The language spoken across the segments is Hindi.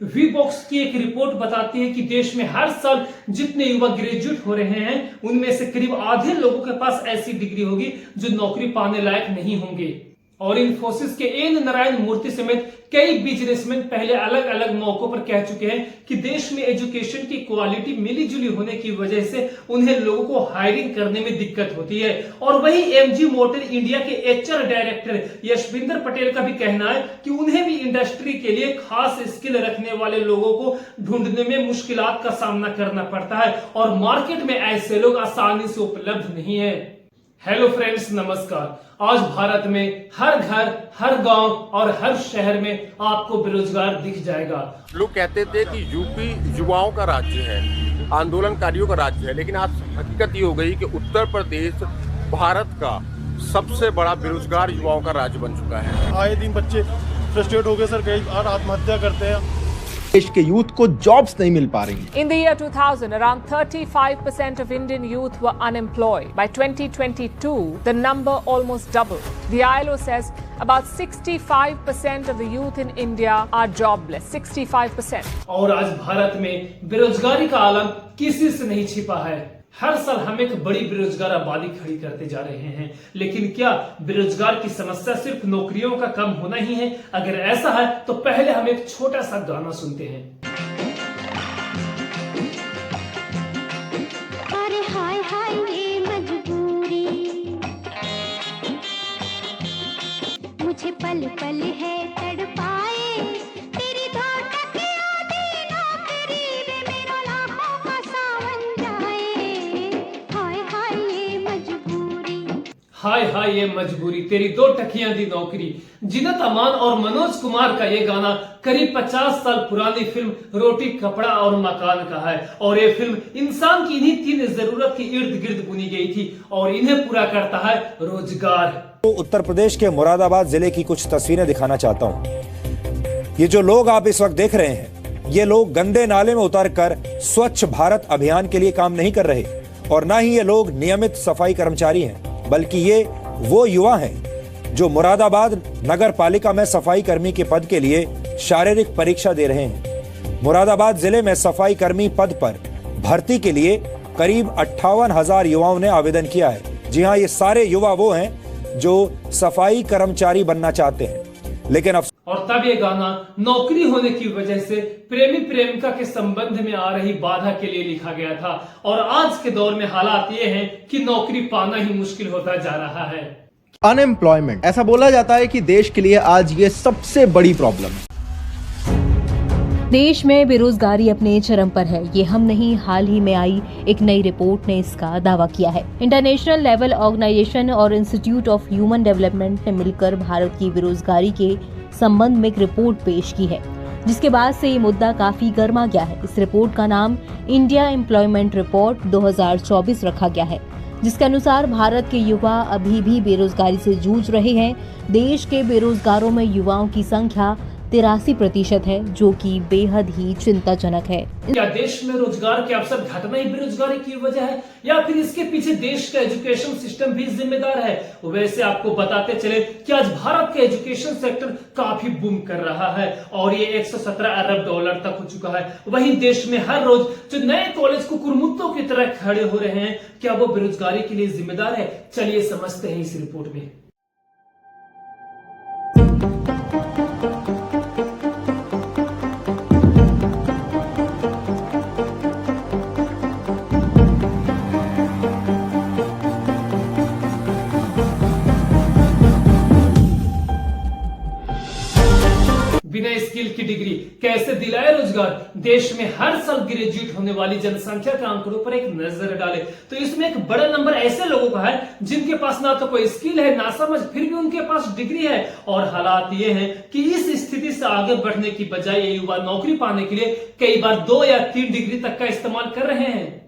वीबॉक्स की एक रिपोर्ट बताती है कि देश में हर साल जितने युवा ग्रेजुएट हो रहे हैं उनमें से करीब आधे लोगों के पास ऐसी डिग्री होगी जो नौकरी पाने लायक नहीं होंगे। और इन्फोसिस के एन नारायण मूर्ति समेत कई बिजनेसमैन पहले अलग अलग मौकों पर कह चुके हैं कि देश में एजुकेशन की क्वालिटी मिली जुली होने की वजह से उन्हें लोगों को हायरिंग करने में दिक्कत होती है। और वही एमजी मोटर इंडिया के एचआर डायरेक्टर यशविंदर पटेल का भी कहना है कि उन्हें भी इंडस्ट्री के लिए खास स्किल रखने वाले लोगों को ढूंढने में मुश्किलात का सामना करना पड़ता है और मार्केट में ऐसे लोग आसानी से उपलब्ध नहीं है। हेलो फ्रेंड्स, नमस्कार। आज भारत में हर घर, हर गांव और हर शहर में आपको बेरोजगार दिख जाएगा। लोग कहते थे कि यूपी युवाओं का राज्य है, आंदोलनकारियों का राज्य है, लेकिन आज हकीकत ये हो गई कि उत्तर प्रदेश भारत का सबसे बड़ा बेरोजगार युवाओं का राज्य बन चुका है। आए दिन बच्चे फ्रस्ट्रेट हो गए सर, कई बार आत्महत्या करते हैं। देश के यूथ को जॉब्स नहीं मिल पा रही। In the year 2000, around 35% of Indian youth were unemployed. By 2022, the number almost doubled. The ILO says about 65% of the youth in India are jobless. 65%. और आज भारत में बेरोजगारी का आलम किसी से नहीं छिपा है। हर साल हम एक बड़ी बेरोजगार आबादी खड़ी करते जा रहे हैं, लेकिन क्या बेरोजगार की समस्या सिर्फ नौकरियों का कम होना ही है? अगर ऐसा है तो पहले हम एक छोटा सा गाना सुनते हैं। अरे हाय हाय ये मजबूरी, मुझे पल पल है तड़पाए, तेरी दो टकिया दी नौकरी वे मेरा लाखों का सावन जाए। हाय हाय ये मजबूरी, हाय हाय ये मजबूरी, तेरी दो टकियां दी नौकरी। जिनत अमान और मनोज कुमार का ये गाना करीब 50 साल पुरानी फिल्म रोटी कपड़ा और मकान का है। और ये फिल्म इंसान की इन्हीं तीन जरूरत के इर्द गिर्द बुनी गई थी और इन्हें पूरा करता है रोजगार। तो उत्तर प्रदेश के मुरादाबाद जिले की कुछ तस्वीरें दिखाना चाहता हूँ। ये जो लोग आप इस वक्त देख रहे हैं, ये लोग गंदे नाले में उतरकर स्वच्छ भारत अभियान के लिए काम नहीं कर रहे और ना ही ये लोग नियमित सफाई कर्मचारी हैं, बल्कि ये वो युवा हैं जो मुरादाबाद नगर पालिका में सफाई कर्मी के पद के लिए शारीरिक परीक्षा दे रहे हैं। मुरादाबाद जिले में सफाई कर्मी पद पर भर्ती के लिए करीब 58,000 युवाओं ने आवेदन किया है। जी हाँ, ये सारे युवा वो हैं जो सफाई कर्मचारी बनना चाहते हैं, लेकिन और तब ये गाना नौकरी होने की वजह से प्रेमी प्रेमिका के संबंध में आ रही बाधा के लिए लिखा गया था। और आज के दौर में हालात ये हैं कि नौकरी पाना ही मुश्किल होता जा रहा है। अनएम्प्लॉयमेंट, ऐसा बोला जाता है कि देश के लिए आज ये सबसे बड़ी प्रॉब्लम है। देश में बेरोजगारी अपने चरम पर है, ये हम नहीं, हाल ही में आई एक नई रिपोर्ट ने इसका दावा किया है। इंटरनेशनल लेवल ऑर्गेनाइजेशन और इंस्टीट्यूट ऑफ ह्यूमन डेवलपमेंट ने मिलकर भारत की बेरोजगारी के संबंध में एक रिपोर्ट पेश की है, जिसके बाद से ये मुद्दा काफी गर्मा गया है। इस रिपोर्ट का नाम इंडिया एम्प्लॉयमेंट रिपोर्ट 2024 रखा गया है, जिसके अनुसार भारत के युवा अभी भी बेरोजगारी से जूझ रहे हैं। देश के बेरोजगारों में युवाओं की संख्या 83% है, जो कि बेहद ही चिंताजनक है। क्या देश में रोजगार के अवसर घटना ही बेरोजगारी की वजह है या फिर इसके पीछे देश का एजुकेशन सिस्टम भी जिम्मेदार है? वैसे आपको बताते चले कि आज भारत का एजुकेशन सेक्टर काफी बूम कर रहा है और ये 117 अरब डॉलर तक हो चुका है। वहीं देश में हर रोज जो नए कॉलेज कुकुरमुत्तों की तरह खड़े हो रहे हैं, क्या वो बेरोजगारी के लिए जिम्मेदार है? चलिए समझते हैं इस रिपोर्ट में। बिना स्किल की डिग्री कैसे दिलाए रोजगार? देश में हर साल ग्रेजुएट होने वाली जनसंख्या के आंकड़ों पर एक नजर डाले तो इसमें एक बड़ा नंबर ऐसे लोगों का है जिनके पास ना तो कोई स्किल है ना समझ, फिर भी उनके पास डिग्री है। और हालात ये हैं कि इस स्थिति से आगे बढ़ने की बजाय ये युवा नौकरी पाने के लिए कई बार 2 या 3 डिग्री तक का इस्तेमाल कर रहे हैं।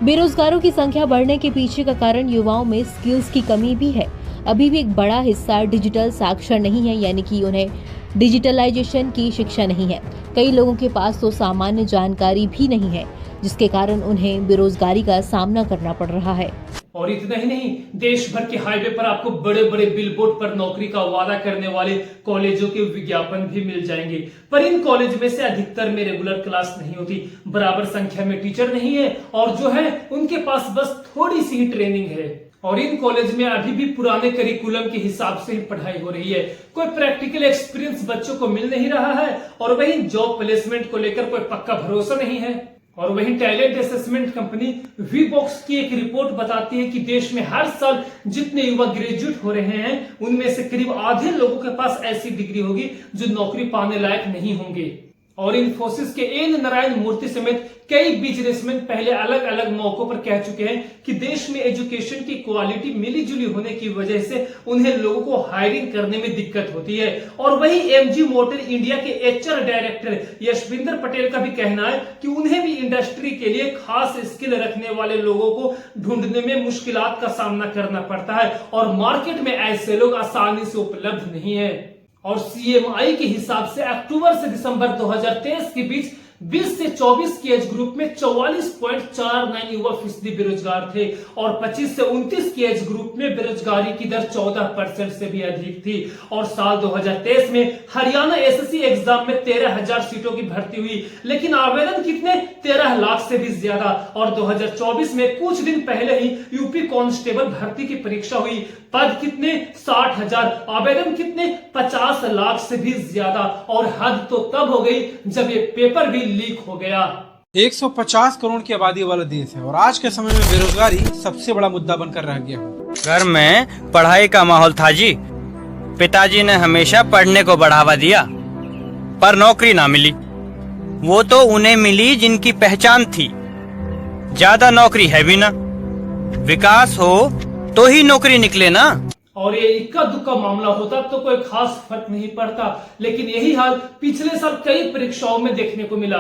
बेरोजगारों की संख्या बढ़ने के पीछे का कारण युवाओं में स्किल्स की कमी भी है। अभी भी एक बड़ा हिस्सा डिजिटल साक्षर नहीं है, यानी कि उन्हें डिजिटलाइजेशन की शिक्षा नहीं है। कई लोगों के पास तो सामान्य जानकारी भी नहीं है, जिसके कारण उन्हें बेरोजगारी का सामना करना पड़ रहा है। और इतना ही नहीं, देश भर के हाईवे पर आपको बड़े बड़े बिलबोर्ड पर नौकरी का वादा करने वाले कॉलेजों के विज्ञापन भी मिल जाएंगे। पर इन कॉलेज में से अधिकतर में रेगुलर क्लास नहीं होती, बराबर संख्या में टीचर नहीं है, और जो है उनके पास बस थोड़ी सी ही ट्रेनिंग है। और इन कॉलेज में अभी भी पुराने करिकुलम के हिसाब से ही पढ़ाई हो रही है। कोई प्रैक्टिकल एक्सपीरियंस बच्चों को मिल नहीं रहा है, और वहीं जॉब प्लेसमेंट को लेकर कोई पक्का भरोसा नहीं है। और वहीं टैलेंट असेसमेंट कंपनी वीबॉक्स की एक रिपोर्ट बताती है कि देश में हर साल जितने युवा ग्रेजुएट हो रहे हैं, उनमें से करीब आधे लोगों के पास ऐसी डिग्री होगी जो नौकरी पाने लायक नहीं होंगे। और इन्फोसिस के एन नारायण मूर्ति समेत कई बिजनेसमैन पहले अलग अलग मौकों पर कह चुके हैं कि देश में एजुकेशन की क्वालिटी मिली जुली होने की वजह से उन्हें लोगों को हायरिंग करने में दिक्कत होती है। और वही एमजी मोटर इंडिया के एचआर डायरेक्टर यशविंदर पटेल का भी कहना है कि उन्हें भी इंडस्ट्री के लिए खास स्किल रखने वाले लोगों को ढूंढने में मुश्किलात का सामना करना पड़ता है, और मार्केट में ऐसे लोग आसानी से उपलब्ध नहीं है। और सीएमआई के हिसाब से अक्टूबर से दिसंबर 2023 के बीच 20 से 24 की एज ग्रुप में 44.49 युवा फीसदी बेरोजगार थे, और 25 से 29 की एज ग्रुप में बेरोजगारी की दर 14% से भी अधिक थी। और साल 2023 में हरियाणा एसएससी एग्जाम में 13,000 सीटों की भर्ती हुई, लेकिन आवेदन कितने 13 लाख से भी ज्यादा। और 2024 में कुछ दिन पहले ही यूपी कांस्टेबल भर्ती की परीक्षा हुई, पद कितने 60,000, आवेदन कितने 50 लाख से भी ज्यादा। और हद तो तब हो गई जब ये पेपर भी लीक हो गया। 150 करोड़ की आबादी वाला देश है, और आज के समय में बेरोजगारी सबसे बड़ा मुद्दा बनकर रह गया है। घर में पढ़ाई का माहौल था जी, पिताजी ने हमेशा पढ़ने को बढ़ावा दिया, पर नौकरी ना मिली। वो तो उन्हें मिली जिनकी पहचान थी, ज्यादा नौकरी है भी ना, विकास हो तो ही नौकरी निकले ना। और ये इक्का दुक्का मामला होता तो कोई खास फर्क नहीं पड़ता, लेकिन यही हाल पिछले साल कई परीक्षाओं में देखने को मिला।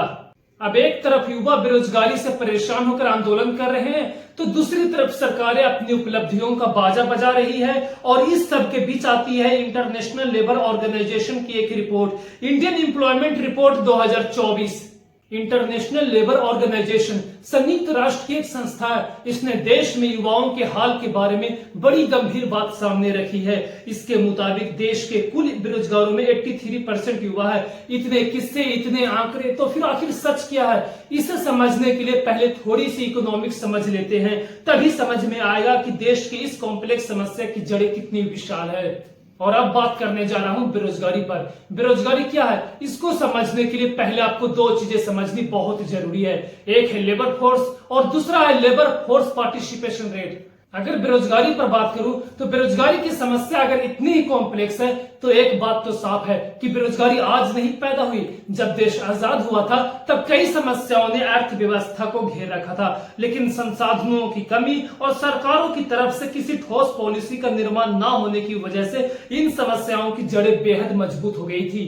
अब एक तरफ युवा बेरोजगारी से परेशान होकर आंदोलन कर रहे हैं, तो दूसरी तरफ सरकारें अपनी उपलब्धियों का बाजा बजा रही है। और इस सब के बीच आती है इंटरनेशनल लेबर ऑर्गेनाइजेशन की एक report, Indian employment report 2024। International labour organisation संयुक्त राष्ट्र की एक संस्था है। इसने देश में युवाओं के हाल के बारे में बड़ी गंभीर बात सामने रखी है। इसके मुताबिक देश के कुल बेरोजगारों में 83% युवा है। इतने किस्से, इतने आंकड़े, तो फिर आखिर सच क्या है? इसे समझने के लिए पहले थोड़ी सी इकोनॉमिक्स समझ लेते हैं, तभी समझ में आएगा कि देश की इस कॉम्प्लेक्स समस्या की जड़ें कितनी विशाल है। और अब बात करने जा रहा हूं बेरोजगारी पर। बेरोजगारी क्या है, इसको समझने के लिए पहले आपको दो चीजें समझनी बहुत जरूरी है। एक है लेबर फोर्स और दूसरा है लेबर फोर्स पार्टिसिपेशन रेट। अगर बेरोजगारी पर बात करूं तो बेरोजगारी की समस्या अगर इतनी ही कॉम्प्लेक्स है तो एक बात तो साफ है कि बेरोजगारी आज नहीं पैदा हुई। जब देश आजाद हुआ था तब कई समस्याओं ने अर्थव्यवस्था को घेर रखा था, लेकिन संसाधनों की कमी और सरकारों की तरफ से किसी ठोस पॉलिसी का निर्माण न होने की वजह से इन समस्याओं की जड़ें बेहद मजबूत हो गई थी।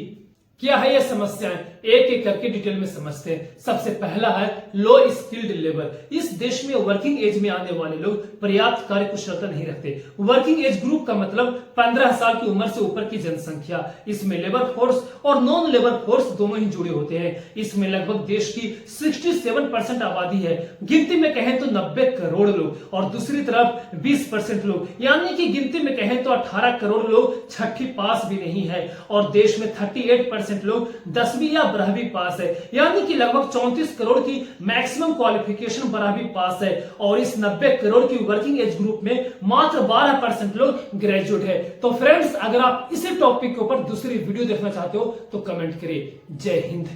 क्या है ये समस्याएं, एक एक करके डिटेल में समझते हैं। सबसे पहला है लो स्किल्ड लेबर। इस देश में वर्किंग एज में आने वाले लोग पर्याप्त कार्य कुशलता नहीं रखते। वर्किंग एज ग्रुप का मतलब 15 साल की उम्र से ऊपर की जनसंख्या। इसमें लेबर फोर्स और नॉन लेबर फोर्स दोनों ही जुड़े होते हैं। इसमें लगभग देश की 67% आबादी है। गिनती में कहें तो 90 करोड़ लोग, और दूसरी तरफ 20% लोग, यानी कि गिनती में कहें तो 18 करोड़ लोग छठी पास भी नहीं है। और देश में 38% लोग 10वीं या 12वीं पास है, यानी कि लगभग 34 करोड़ की मैक्सिमम क्वालिफिकेशन 12वीं पास है। और इस 90 करोड़ की वर्किंग एज ग्रुप में मात्र 12% लोग ग्रेजुएट है। तो फ्रेंड्स, अगर आप इसी टॉपिक के ऊपर दूसरी वीडियो देखना चाहते हो तो कमेंट करिए। जय हिंद।